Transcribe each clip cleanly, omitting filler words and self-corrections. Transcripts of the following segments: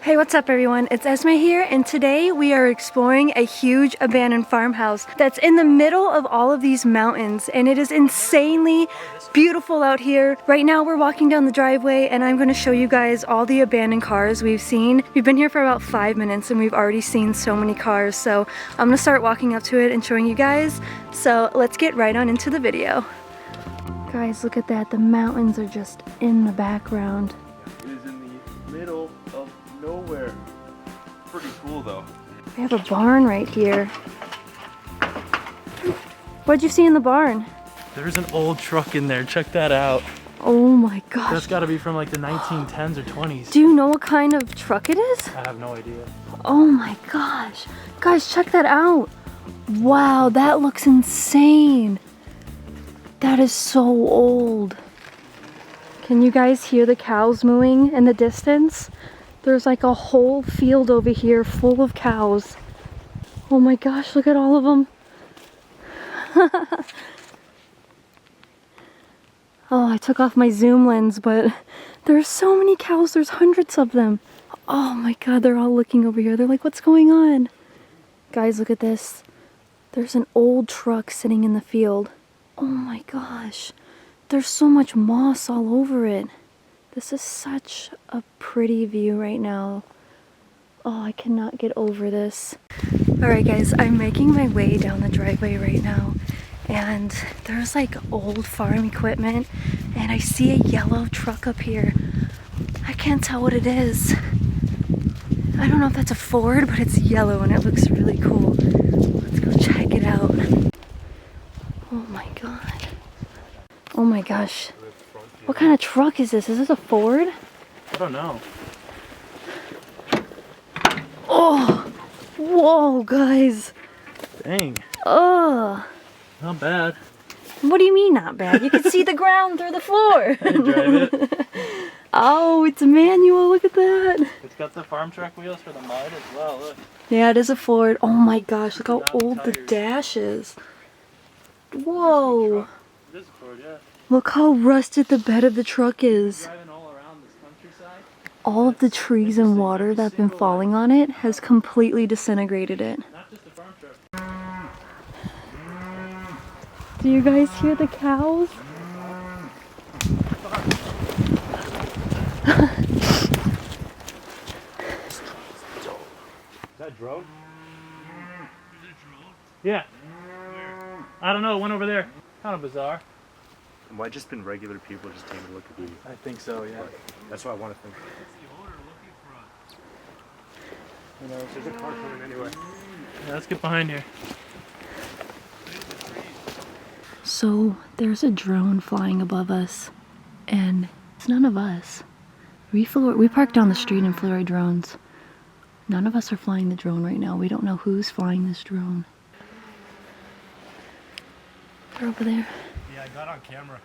Hey, what's up everyone? It's Esme here, and today we are exploring a huge abandoned farmhouse that's in the middle of all of these mountains, and it is insanely beautiful out here. Right now we're walking down the driveway and I'm going to show you guys all the abandoned cars we've seen. We've been here for about 5 minutes and we've already seen so many cars, so I'm going to start walking up to it and showing you guys. So let's get right on into the video. Guys, look at that. The mountains are just in the background. It is in the middle of nowhere. Pretty cool though. We have a barn right here. What'd you see in the barn? There's an old truck in there. Check that out. Oh my gosh. That's got to be from like the 1910s or 20s. Do you know what kind of truck it is? I have no idea. Oh my gosh. Guys, check that out. Wow, that looks insane. That is so old. Can you guys hear the cows mooing in the distance? There's like a whole field over here full of cows. Oh my gosh, look at all of them. Oh, I took off my zoom lens, but there's so many cows. There's hundreds of them. Oh my god, they're all looking over here. They're like, what's going on? Guys, look at this. There's an old truck sitting in the field. Oh my gosh. There's so much moss all over it. This is such a pretty view right now. Oh, I cannot get over this. Alright guys, I'm making my way down the driveway right now. And there's like old farm equipment. And I see a yellow truck up here. I can't tell what it is. I don't know if that's a Ford, but it's yellow and it looks really cool. Let's go check it out. Oh my god. Oh my gosh. What kind of truck is this? Is this a Ford? I don't know. Oh! Whoa, guys. Dang. Oh. Not bad. What do you mean not bad? You can see the ground through the floor. Can you drive it? Oh, it's manual. Look at that. It's got the farm truck wheels for the mud as well. Look. Yeah, it is a Ford. Oh my gosh, look how old the dash is. Whoa. It is a Ford, yeah. Look how rusted the bed of the truck is. Driving all around this countryside. All of the trees and water that have been falling on it has completely disintegrated it. Not just the farm truck. Do you guys hear the cows? Is that drone? Yeah. I don't know, it went over there. Kind of bizarre. It might just been regular people just taking a look at the... I think so, yeah. That's what I want to think. You know, There's a car coming anyway. yeah, let's get behind here. So there's a drone flying above us, and it's none of us. We parked down the street and flew our drones. None of us are flying the drone right now. We don't know who's flying this drone. They're over there. Yeah, I got on camera.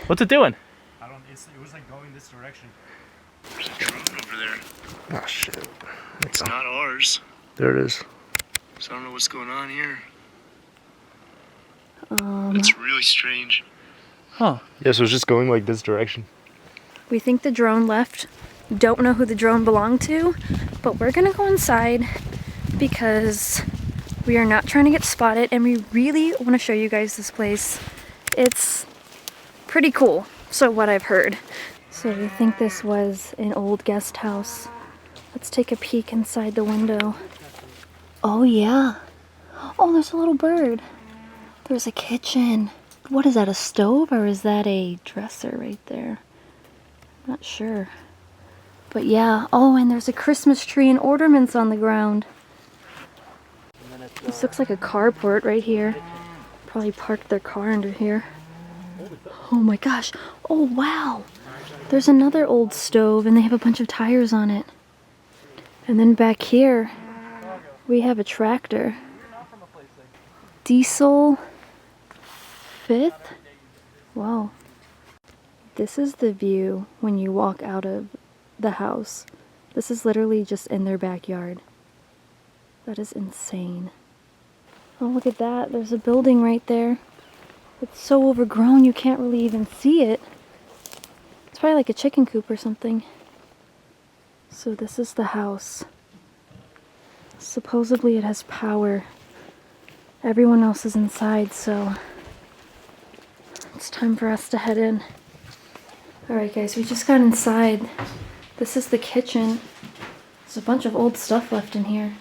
What's it doing? It was like going this direction. There's a drone over there. Oh shit. It's not ours. There it is. So I don't know what's going on here. It's really strange. Huh. Yeah, so it's just going like this direction. We think the drone left. Don't know who the drone belonged to, but we're gonna go inside because we are not trying to get spotted, and we really want to show you guys this place. It's pretty cool, so what I've heard. So we think this was an old guest house. Let's take a peek inside the window. Oh yeah. Oh, there's a little bird. There's a kitchen. What is that, a stove, or is that a dresser right there? I'm not sure. But yeah. Oh, and there's a Christmas tree and ornaments on the ground. This looks like a carport right here. Probably parked their car under here. Oh my gosh. Oh wow. There's another old stove and they have a bunch of tires on it. And then back here, we have a tractor. Diesel 5th? Wow. This is the view when you walk out of the house. This is literally just in their backyard. That is insane. Oh, look at that. There's a building right there. It's so overgrown you can't really even see it. It's probably like a chicken coop or something. So this is the house. Supposedly it has power. Everyone else is inside, so it's time for us to head in. Alright guys, we just got inside. This is the kitchen. There's a bunch of old stuff left in here.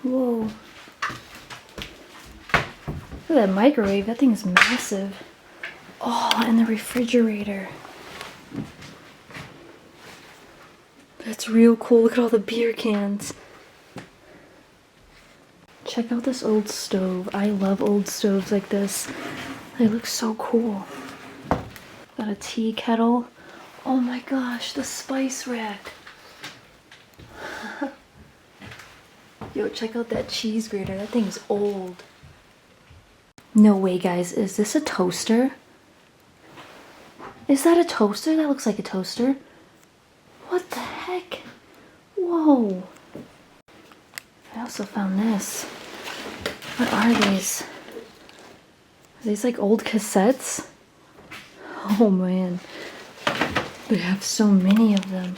Whoa. Look at that microwave, that thing's massive. Oh, and the refrigerator. That's real cool. Look at all the beer cans. Check out this old stove. I love old stoves like this. They look so cool. Got a tea kettle. Oh my gosh, the spice rack. Yo, check out that cheese grater. That thing's old. No way, guys. Is this a toaster? Is that a toaster? That looks like a toaster. What the heck? Whoa. I also found this. What are these? Are these like old cassettes? Oh man. They have so many of them.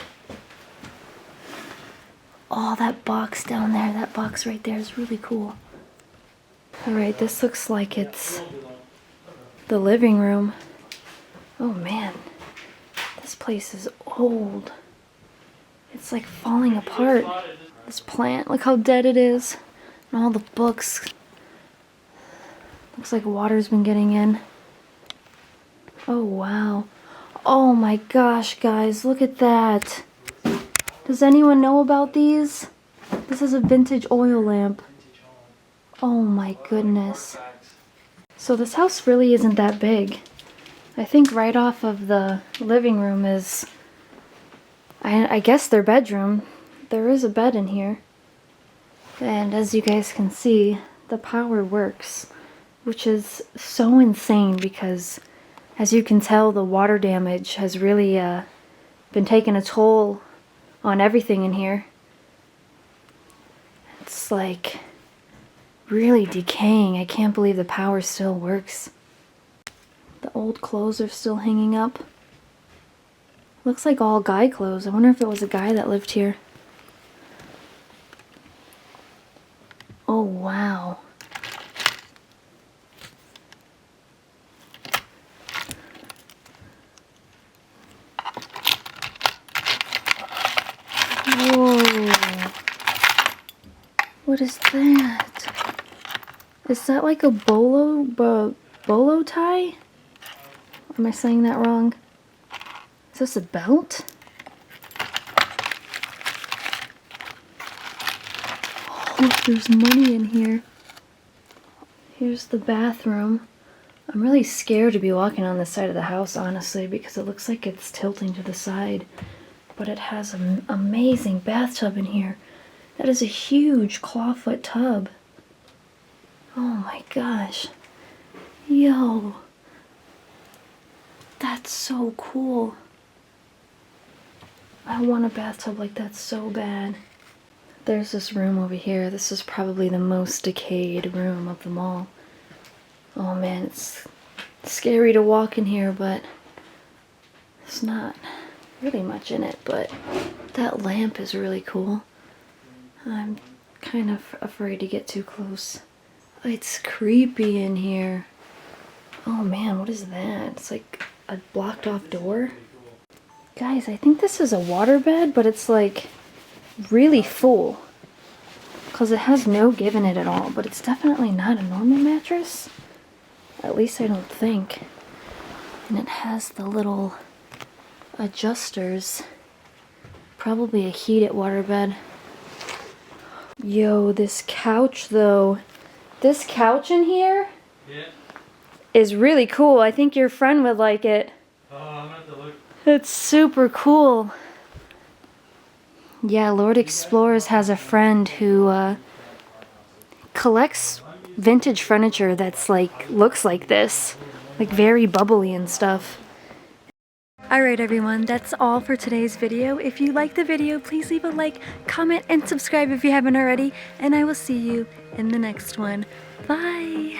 Oh, that box down there, that box right there is really cool. Alright, this looks like it's the living room. Oh man. This place is old. It's like falling apart. This plant, look how dead it is. And all the books. Looks like water's been getting in. Oh wow. Oh my gosh, guys, look at that. Does anyone know about these? This is a vintage oil lamp. Oh my goodness. So this house really isn't that big. I think right off of the living room is, I guess their bedroom. There is a bed in here. And as you guys can see, the power works, which is so insane because as you can tell, the water damage has really been taking a toll on everything in here. It's like really decaying. I can't believe the power still works. The old clothes are still hanging up. Looks like all guy clothes. I wonder if it was a guy that lived here. Oh wow. Whoa. What is that? Is that like a bolo tie? Am I saying that wrong? Is this a belt? Oh, look, there's money in here. Here's the bathroom. I'm really scared to be walking on this side of the house, honestly, because it looks like it's tilting to the side. But it has an amazing bathtub in here. That is a huge clawfoot tub. Oh my gosh. Yo. That's so cool. I want a bathtub like that so bad. There's this room over here. This is probably the most decayed room of them all. Oh man, it's scary to walk in here, but there's not really much in it, but that lamp is really cool. I'm kind of afraid to get too close. It's creepy in here. Oh man, what is that? It's like a blocked off door. Guys, I think this is a waterbed, but it's like really full. Because it has no give in it at all, but it's definitely not a normal mattress. At least I don't think. And it has the little adjusters. Probably a heated waterbed. Yo, this couch though. This couch in here is really cool. I think your friend would like it. Oh, I'm gonna have to look. It's super cool. Yeah, Lord Explorers has a friend who collects vintage furniture that's like, looks like this. Like very bubbly and stuff. Alright everyone, that's all for today's video. If you liked the video, please leave a like, comment, and subscribe if you haven't already. And I will see you in the next one. Bye!